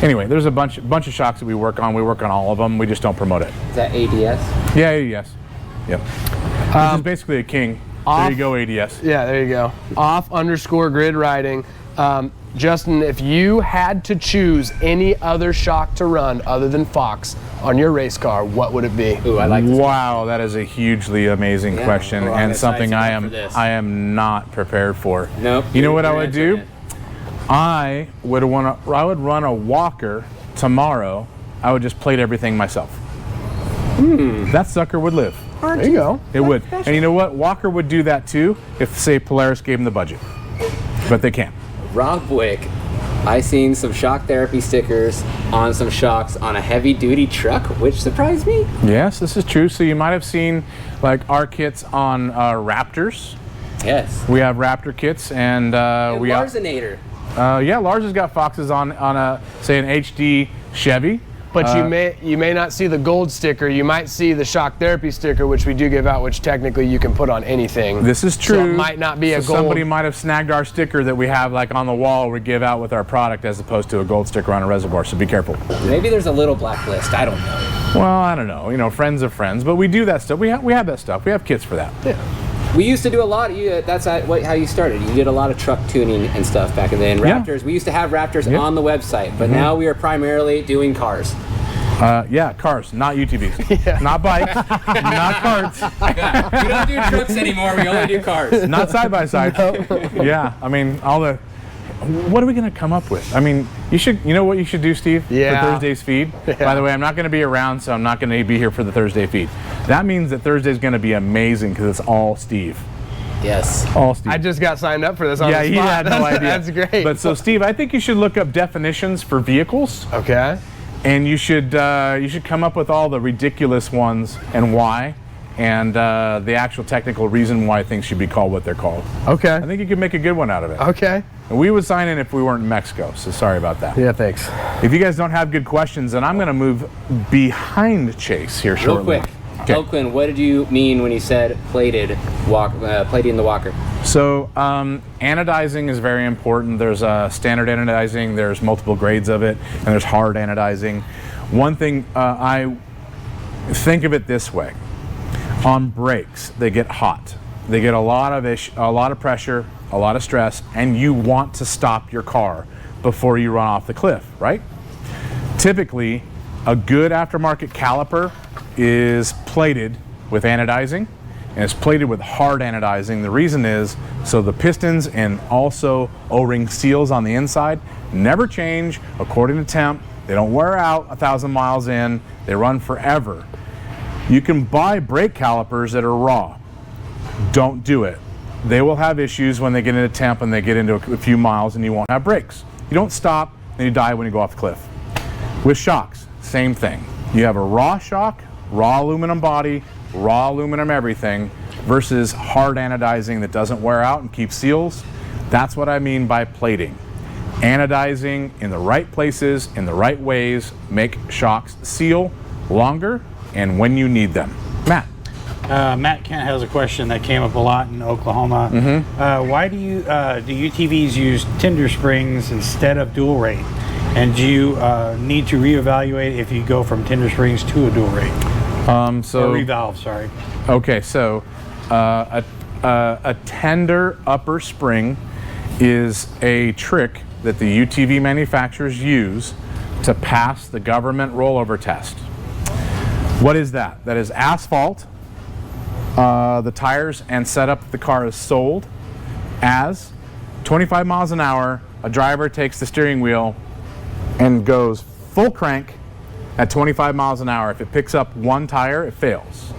Speaker 2: Anyway, there's a bunch of shocks that we work on. We work on all of them. We just don't promote it.
Speaker 1: Is that ADS?
Speaker 2: Yeah, ADS. Yep. Which is basically a King. There you go, ADS.
Speaker 4: Yeah, there you go. Off_grid riding. Justin, if you had to choose any other shock to run other than Fox on your race car, what would it be?
Speaker 1: Ooh, I like this.
Speaker 2: Wow, that is a hugely amazing question,
Speaker 1: Well, I'm
Speaker 2: and something
Speaker 1: excited
Speaker 2: I am not prepared for.
Speaker 1: Nope.
Speaker 2: You know what I
Speaker 1: you're
Speaker 2: would do?
Speaker 1: answering it.
Speaker 2: I would run a walker tomorrow. I would just plate everything myself. That sucker would live.
Speaker 4: There you go.
Speaker 2: It would. And you know what? Walker would do that too if, say, Polaris gave him the budget. But they can't.
Speaker 1: Rob Wick, I seen some shock therapy stickers on some shocks on a heavy duty truck, which surprised me.
Speaker 2: Yes, this is true. So you might have seen like our kits on Raptors.
Speaker 1: Yes.
Speaker 2: We have Raptor kits, and we have
Speaker 1: Larsinator.
Speaker 2: yeah, Lars has got Foxes on a say an HD Chevy.
Speaker 4: But you may not see the gold sticker. You might see the shock therapy sticker, which we do give out, which technically you can put on anything.
Speaker 2: This is true.
Speaker 4: So it might not be a gold.
Speaker 2: Somebody might have snagged our sticker that we have like on the wall we give out with our product as opposed to a gold sticker on a reservoir, so be careful.
Speaker 1: Maybe there's a little blacklist. I don't know.
Speaker 2: Well, I don't know. Friends of friends, but we do that stuff. We have that stuff. We have kits for that.
Speaker 4: Yeah.
Speaker 1: We used to do a lot. That's how you started. You did a lot of truck tuning and stuff back in the day. And Raptors, we used to have Raptors on the website, but now we are primarily doing cars.
Speaker 2: Yeah, cars, not UTVs. Not bikes, not carts.
Speaker 1: We don't do trucks anymore. We only do cars.
Speaker 2: Not side by side. Yeah, I mean, what are we going to come up with? I mean, you know what you should do, Steve?
Speaker 4: Yeah.
Speaker 2: For Thursday's feed? Yeah. By the way, I'm not going to be around, so I'm not going to be here for the Thursday feed. That means that Thursday's going to be amazing because it's all Steve.
Speaker 1: Yes.
Speaker 2: All Steve.
Speaker 4: I just got signed up for this on the spot.
Speaker 2: He had no idea.
Speaker 4: That's great.
Speaker 2: But so, Steve, I think you should look up definitions for vehicles.
Speaker 4: Okay.
Speaker 2: And you should come up with all the ridiculous ones and why, and the actual technical reason why things should be called what they're called.
Speaker 4: Okay.
Speaker 2: I think you could make a good one out of it.
Speaker 4: Okay.
Speaker 2: And we would sign in if we weren't in Mexico, so sorry about that.
Speaker 4: Yeah, thanks.
Speaker 2: If you guys don't have good questions, then I'm going to move behind Chase here shortly.
Speaker 1: Real quick.
Speaker 2: Okay.
Speaker 1: Elquin, what did you mean when you said plating the walker?
Speaker 2: So anodizing is very important. There's standard anodizing, there's multiple grades of it, and there's hard anodizing. One thing, I think of it this way. On brakes, they get hot. They get a lot of pressure, a lot of stress, and you want to stop your car before you run off the cliff, right? Typically, a good aftermarket caliper is plated with anodizing, and it's plated with hard anodizing. The reason is so the pistons and also O-ring seals on the inside never change according to temp. They don't wear out 1,000 miles in. They run forever. You can buy brake calipers that are raw. Don't do it. They will have issues when they get into temp and they get into a few miles and you won't have brakes. You don't stop and you die when you go off the cliff. With shocks, same thing. You have a raw shock, raw aluminum body, raw aluminum everything, versus hard anodizing that doesn't wear out and keeps seals. That's what I mean by plating. Anodizing in the right places, in the right ways, make shocks seal longer and when you need them. Matt.
Speaker 3: Matt Kent has a question that came up a lot in Oklahoma. Why do UTVs use tender springs instead of dual rate? And do you need to reevaluate if you go from tender springs to a dual rate? Or revalve, sorry.
Speaker 2: Okay, so a tender upper spring is a trick that the UTV manufacturers use to pass the government rollover test. What is that? That is asphalt, the tires and setup that the car is sold as 25 miles an hour, a driver takes the steering wheel and goes full crank at 25 miles an hour. If it picks up one tire, it fails.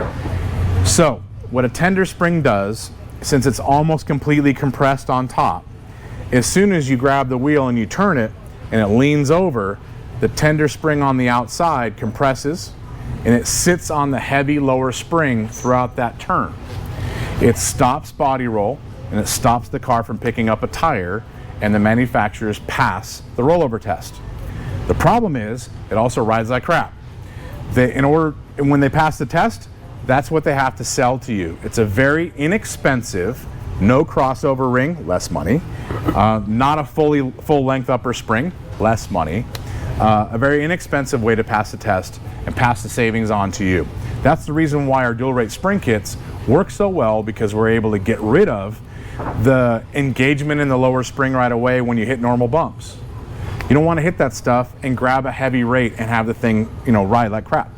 Speaker 2: So what a tender spring does, since it's almost completely compressed on top, as soon as you grab the wheel and you turn it and it leans over, the tender spring on the outside compresses and it sits on the heavy lower spring throughout that turn. It stops body roll and it stops the car from picking up a tire, and the manufacturers pass the rollover test. The problem is it also rides like crap. When they pass the test, that's what they have to sell to you. It's a very inexpensive, no crossover ring, less money, not a full length upper spring, less money, a very inexpensive way to pass the test and pass the savings on to you. That's the reason why our dual rate spring kits work so well, because we're able to get rid of the engagement in the lower spring right away when you hit normal bumps. You don't want to hit that stuff and grab a heavy rate and have the thing, ride like crap.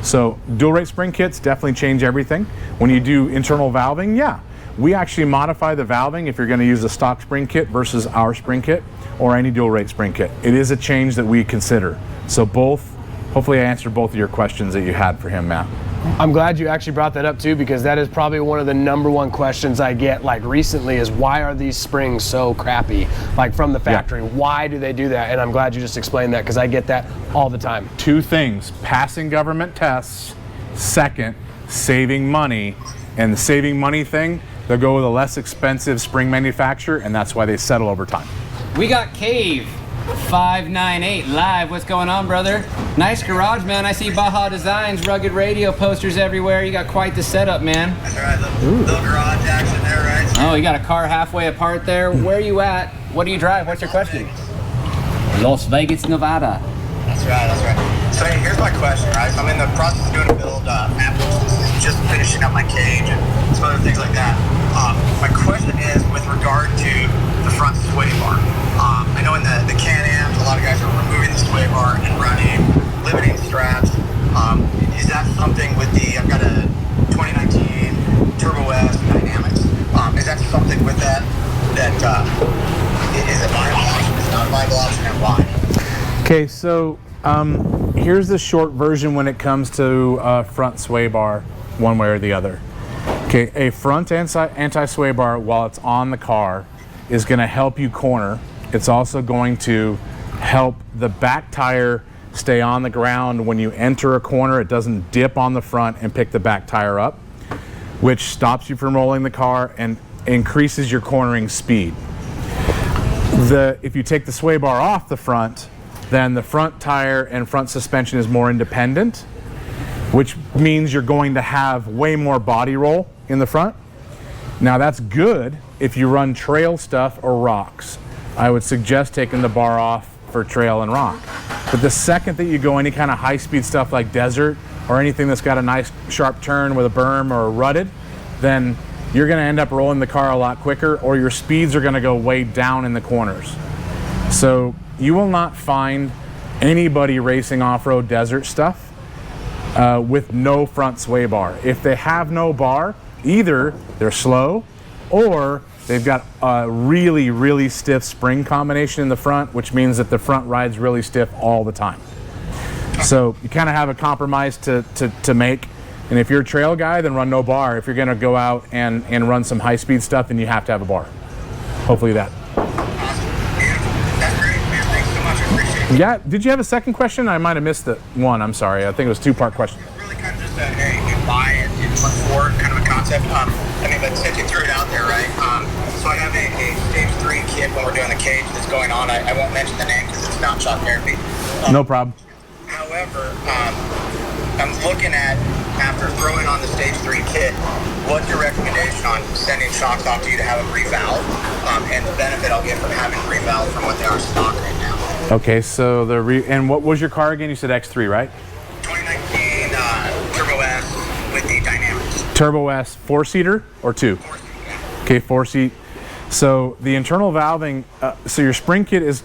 Speaker 2: So dual rate spring kits definitely change everything. When you do internal valving, yeah, we actually modify the valving if you're going to use a stock spring kit versus our spring kit or any dual rate spring kit. It is a change that we consider. So hopefully I answered both of your questions that you had for him, Matt.
Speaker 4: I'm glad you actually brought that up too, because that is probably one of the #1 questions I get recently is, why are these springs so crappy from the factory? Yeah. Why do they do that? And I'm glad you just explained that, because I get that all the time.
Speaker 2: Two things: passing government tests, second, saving money. And the saving money thing, they'll go with a less expensive spring manufacturer, and that's why they settle over time.
Speaker 1: We got Cave 598 live. What's going on, brother? Nice garage, man. I see Baja Designs, rugged radio posters everywhere. You got quite the setup, man.
Speaker 5: That's right. Little garage action there, right?
Speaker 1: Oh, you got a car halfway apart there. Where are you at? What do you drive? What's your question? Las Vegas, Nevada.
Speaker 5: That's right. So hey, here's my question, right? I'm in the process of doing a build, just finishing up my cage and some other things like that. My question is with regard to the front sway bar. I know in the Can-Ams, a lot of guys are removing the sway bar and running limiting straps. Is that something with I've got a 2019 Turbo S Dynamics. Is that something with that is a viable option? Is it not a viable option, and why?
Speaker 2: Okay, so here's the short version when it comes to front sway bar, one way or the other. Okay, a front anti-sway bar, while it's on the car, is going to help you corner. It's also going to help the back tire stay on the ground when you enter a corner. It doesn't dip on the front and pick the back tire up, which stops you from rolling the car and increases your cornering speed. If you take the sway bar off the front, then the front tire and front suspension is more independent, which means you're going to have way more body roll in the front. Now that's good if you run trail stuff or rocks. I would suggest taking the bar off for trail and rock. But the second that you go any kind of high-speed stuff like desert or anything that's got a nice sharp turn with a berm or a rutted, then you're going to end up rolling the car a lot quicker, or your speeds are going to go way down in the corners. So you will not find anybody racing off-road desert stuff with no front sway bar. If they have no bar, either they're slow or they've got a really, really stiff spring combination in the front, which means that the front ride's really stiff all the time. So you kind of have a compromise to make. And if you're a trail guy, then run no bar. If you're going to go out and run some high-speed stuff, then you have to have a bar. Hopefully that.
Speaker 5: That's great, man. Thanks so much. I appreciate it.
Speaker 2: Yeah, did you have a second question? I might have missed the one. I'm sorry. I think it was a two-part question.
Speaker 5: It's really kind of just a buy and look for kind of a concept. I mean, but since you threw it out there, right? So I have a stage 3 kit when we're doing the cage that's going on. I won't mention the name because it's not shock therapy.
Speaker 2: No problem.
Speaker 5: However, I'm looking at, after throwing on the stage 3 kit, what's your recommendation on sending shocks off to you to have them revalve, and the benefit I'll get from having revalve from what they are stock right now?
Speaker 2: Okay, so and what was your car again? You said X3, right?
Speaker 5: 2019 Turbo S with the dynamics.
Speaker 2: Turbo S 4-seater or 2?
Speaker 5: 4-seat, yeah.
Speaker 2: Okay, 4-seat. So the internal valving, so your spring kit is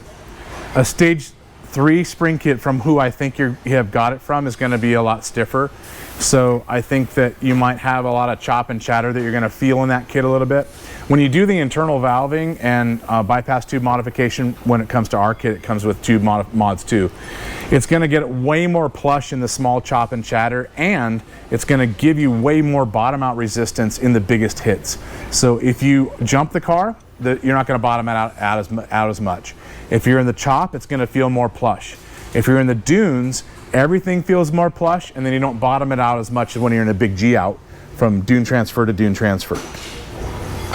Speaker 2: a stage 3 spring kit from who I think you have got it from is going to be a lot stiffer. So I think that you might have a lot of chop and chatter that you're going to feel in that kit a little bit. When you do the internal valving and bypass tube modification, when it comes to our kit, it comes with tube mods too. It's going to get way more plush in the small chop and chatter, and it's going to give you way more bottom out resistance in the biggest hits. So if you jump the car, you're not going to bottom it out as much. If you're in the chop, it's going to feel more plush. If you're in the dunes, everything feels more plush, and then you don't bottom it out as much as when you're in a big G out from dune transfer to dune transfer.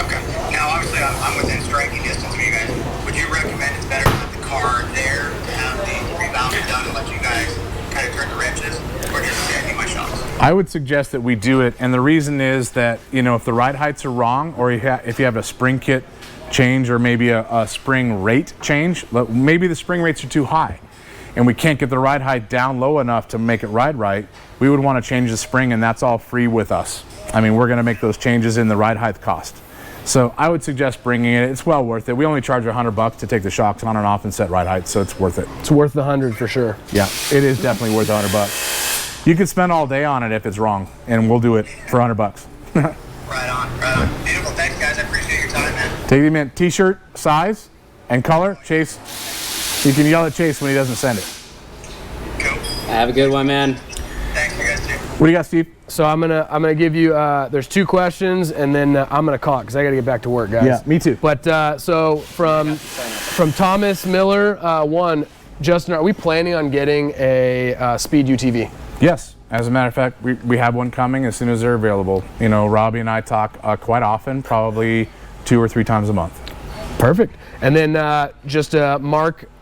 Speaker 5: Okay. Now, obviously, I'm within striking distance of you guys. Would you recommend it's better to put the car there to have the rebound done and let you guys kind of turn the wrenches, or just send me my shocks?
Speaker 2: I would suggest that we do it, and the reason is that, you know, if the ride heights are wrong, or if you have a spring kit change or maybe a spring rate change, maybe the spring rates are too high and we can't get the ride height down low enough to make it ride right, we would want to change the spring, and that's all free with us. I mean, we're going to make those changes in the ride height cost. So I would suggest bringing it. It's well worth it. We only charge $100 to take the shocks on and off and set ride height, so it's worth it.
Speaker 4: It's worth the 100 for sure.
Speaker 2: Yeah, it is definitely worth $100. You could spend all day on it if it's wrong, and we'll do it for $100.
Speaker 5: Right on, right on. Beautiful. Thanks, guys. I appreciate your time, man.
Speaker 2: Take the mint t-shirt size and color. Chase, you can yell at Chase when he doesn't send it.
Speaker 5: Cool.
Speaker 1: Have a good one, man.
Speaker 5: Thanks, you guys too.
Speaker 2: What do you got, Steve?
Speaker 4: So I'm gonna give you. There's 2 questions, and then I'm gonna call it because I gotta get back to work, guys.
Speaker 2: Yeah, me too.
Speaker 4: But so from Thomas Miller, one, Justin, are we planning on getting a speed UTV?
Speaker 2: Yes. As a matter of fact, we have one coming as soon as they're available. You know, Robbie and I talk quite often, probably 2 or 3 times a month.
Speaker 4: Perfect. And then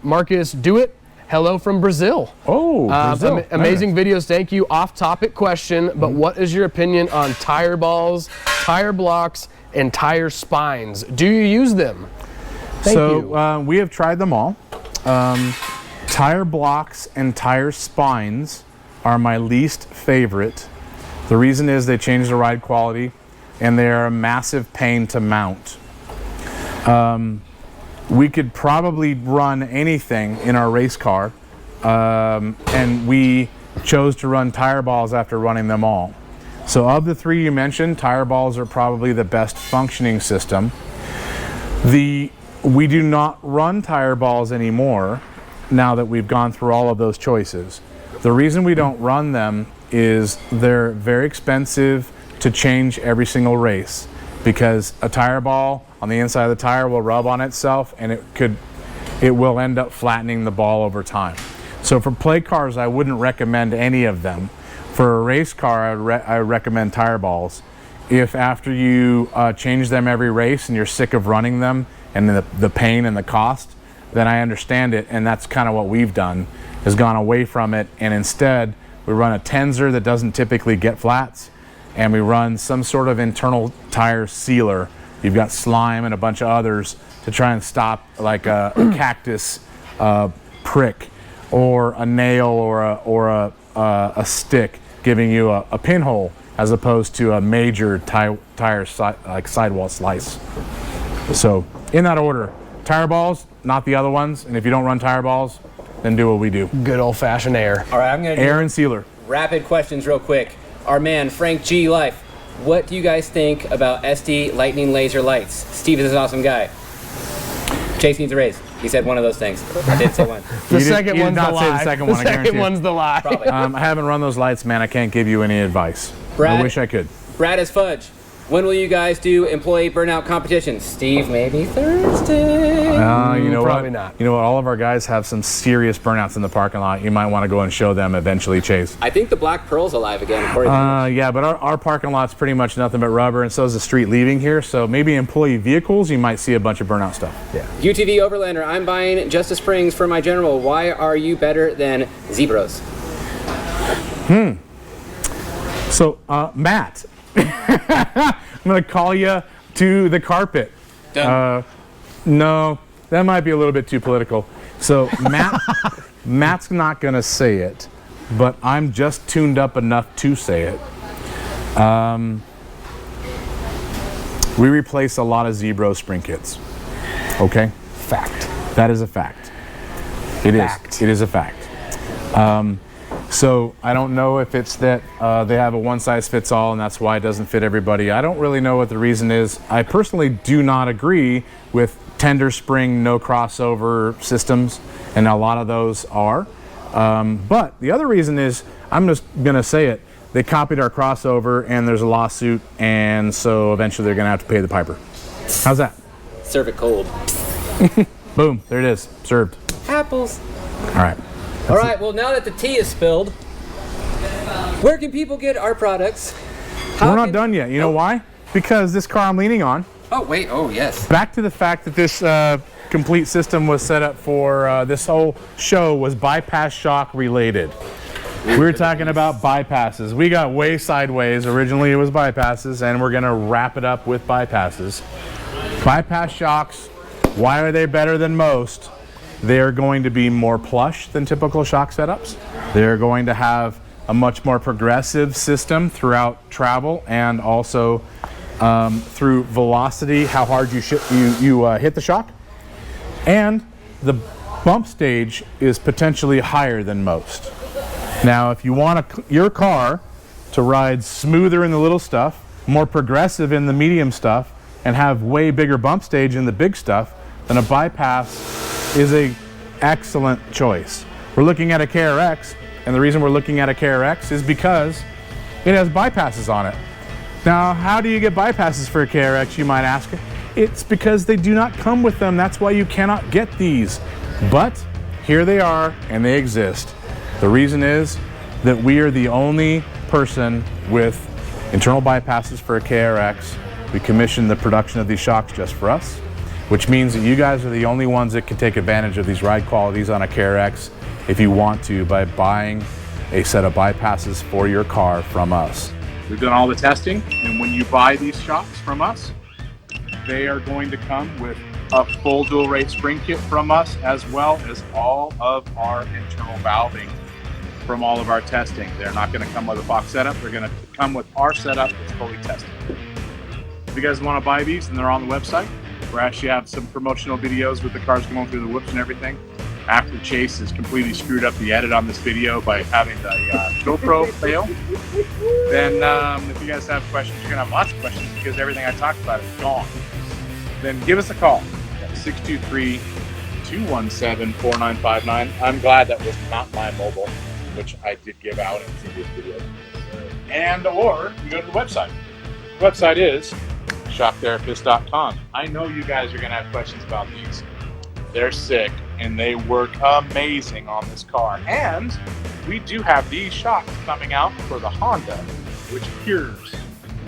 Speaker 4: Marcus Dewitt. Hello from Brazil.
Speaker 2: Oh, Brazil.
Speaker 4: Amazing videos. Thank you. Off-topic question, but what is your opinion on tire balls, tire blocks, and tire spines? Do you use them? Thank you.
Speaker 2: We have tried them all. Tire blocks and tire spines are my least favorite. The reason is they change the ride quality, and they are a massive pain to mount. We could probably run anything in our race car, and we chose to run tire balls after running them all. So of the 3 you mentioned, tire balls are probably the best functioning system. We do not run tire balls anymore now that we've gone through all of those choices. The reason we don't run them is they're very expensive to change every single race, because a tire ball on the inside of the tire will rub on itself, and it will end up flattening the ball over time. So for play cars, I wouldn't recommend any of them. For a race car, I recommend tire balls. If after you change them every race and you're sick of running them and the pain and the cost, then I understand it, and that's kind of what we've done, is gone away from it, and instead we run a Tenzer that doesn't typically get flats, and we run some sort of internal tire sealer. You've got slime and a bunch of others to try and stop like a cactus prick, or a nail, or a stick giving you a pinhole, as opposed to a major tire sidewall slice. So in that order, tire balls, not the other ones. And if you don't run tire balls, then do what we do.
Speaker 4: Good old-fashioned air.
Speaker 1: All right, I'm going to
Speaker 2: Air and sealer.
Speaker 1: rapid questions real quick. Our man, Frank G. Life, what do you guys think about SD lightning laser lights? Steve is an awesome guy. Chase needs a raise. He said one of those things. I did say one.
Speaker 4: The second
Speaker 2: you did
Speaker 4: one's
Speaker 2: not
Speaker 4: the
Speaker 2: say
Speaker 4: lie.
Speaker 2: the second one, I guarantee
Speaker 4: second
Speaker 2: you.
Speaker 4: one's the lie.
Speaker 1: Probably.
Speaker 2: I haven't run those lights, man. I can't give you any advice.
Speaker 1: Brad?
Speaker 2: I wish I could.
Speaker 1: Brad is Fudge. When will you guys do employee burnout competitions? Steve, maybe Thursday.
Speaker 2: You know
Speaker 4: Probably
Speaker 2: what?
Speaker 4: not.
Speaker 2: You know what? All of our guys have some serious burnouts in the parking lot. You might want to go and show them eventually, Chase.
Speaker 1: I think the Black Pearl's alive again. According to
Speaker 2: Yeah, but our parking lot's pretty much nothing but rubber, and so is the street leaving here. So maybe employee vehicles, you might see a bunch of burnout stuff.
Speaker 4: Yeah.
Speaker 1: UTV Overlander, I'm buying Justice Springs for my General. Why are you better than Zebros?
Speaker 2: So, Matt, I'm going to call you to the carpet.
Speaker 1: Done.
Speaker 2: No, that might be a little bit too political. So, Matt's not going to say it, but I'm just tuned up enough to say it. We replace a lot of Zebro spring kits. Okay?
Speaker 4: Fact.
Speaker 2: That is a fact. It is.
Speaker 4: Fact.
Speaker 2: It is a fact. So I don't know if it's that they have a one-size-fits-all and that's why it doesn't fit everybody. I don't really know what the reason is. I personally do not agree with tender spring, no crossover systems, and a lot of those are. But the other reason is, I'm just going to say it, they copied our crossover and there's a lawsuit, and so eventually they're going to have to pay the piper. How's that?
Speaker 1: Serve it cold.
Speaker 2: Boom, there it is, served.
Speaker 1: Apples.
Speaker 2: All right.
Speaker 1: All right, well, now that the tea is spilled, where can people get our products?
Speaker 2: We're not done yet. You know why? Because this car I'm leaning on,
Speaker 1: Oh, wait. Oh, yes.
Speaker 2: back to the fact that this complete system was set up for, this whole show was bypass shock related. We were talking about bypasses. We got way sideways. Originally it was bypasses, and we're gonna wrap it up with bypasses. Bypass shocks, why are they better than most? They're going to be more plush than typical shock setups. They're going to have a much more progressive system throughout travel, and also through velocity, how hard you hit the shock. And the bump stage is potentially higher than most. Now, if you want your car to ride smoother in the little stuff, more progressive in the medium stuff, and have way bigger bump stage in the big stuff, then a bypass is a excellent choice. We're looking at a KRX, and the reason we're looking at a KRX is because it has bypasses on it. Now, how do you get bypasses for a KRX, you might ask? It's because they do not come with them. That's why you cannot get these. But here they are, and they exist. The reason is that we are the only person with internal bypasses for a KRX. We commissioned the production of these shocks just for us, which means that you guys are the only ones that can take advantage of these ride qualities on a KRX if you want to, by buying a set of bypasses for your car from us. We've done all the testing, and when you buy these shocks from us, they are going to come with a full dual rate spring kit from us, as well as all of our internal valving from all of our testing. They're not going to come with a box setup. They're going to come with our setup that's fully tested. If you guys want to buy these, then they're on the website. We actually have some promotional videos with the cars going through the whoops and everything. After Chase has completely screwed up the edit on this video by having the GoPro fail, then if you guys have questions, you're gonna have lots of questions because everything I talked about is gone. Then give us a call at 623-217-4959. I'm glad that was not my mobile, which I did give out in previous videos. And or you go to the website. The website is shocktherapist.com. I know you guys are going to have questions about these. They're sick and they work amazing on this car. And we do have these shocks coming out for the Honda, which cures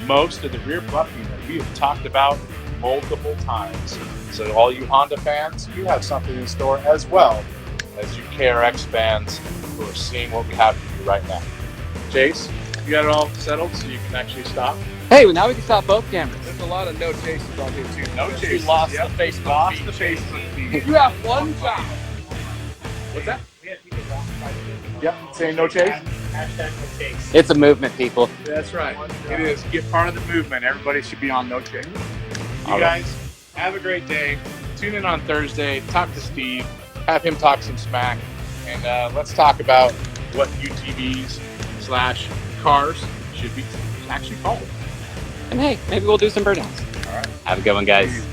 Speaker 2: most of the rear bucking that we have talked about multiple times. So all you Honda fans, you have something in store, as well as you KRX fans who are seeing what we have for you right now. Chase, you got it all settled so you can actually stop?
Speaker 1: Hey, well, now we can stop both cameras.
Speaker 4: There's a lot of no chases on here too.
Speaker 2: No chases.
Speaker 4: You lost
Speaker 2: Yep.
Speaker 4: the Facebook
Speaker 2: Lost
Speaker 4: feed.
Speaker 2: the Facebook feed.
Speaker 4: You have one job.
Speaker 2: What's that? Yep, saying no chase?
Speaker 1: It's a movement, people.
Speaker 2: That's right. It is. Get part of the movement. Everybody should be on no chase. You guys, have a great day.
Speaker 6: tune in on Thursday, talk to Steve, have him talk some smack, and let's talk about what UTVs/cars should be actually called.
Speaker 1: And hey, maybe we'll do some burnouts.
Speaker 6: All right.
Speaker 1: Have a good one, guys.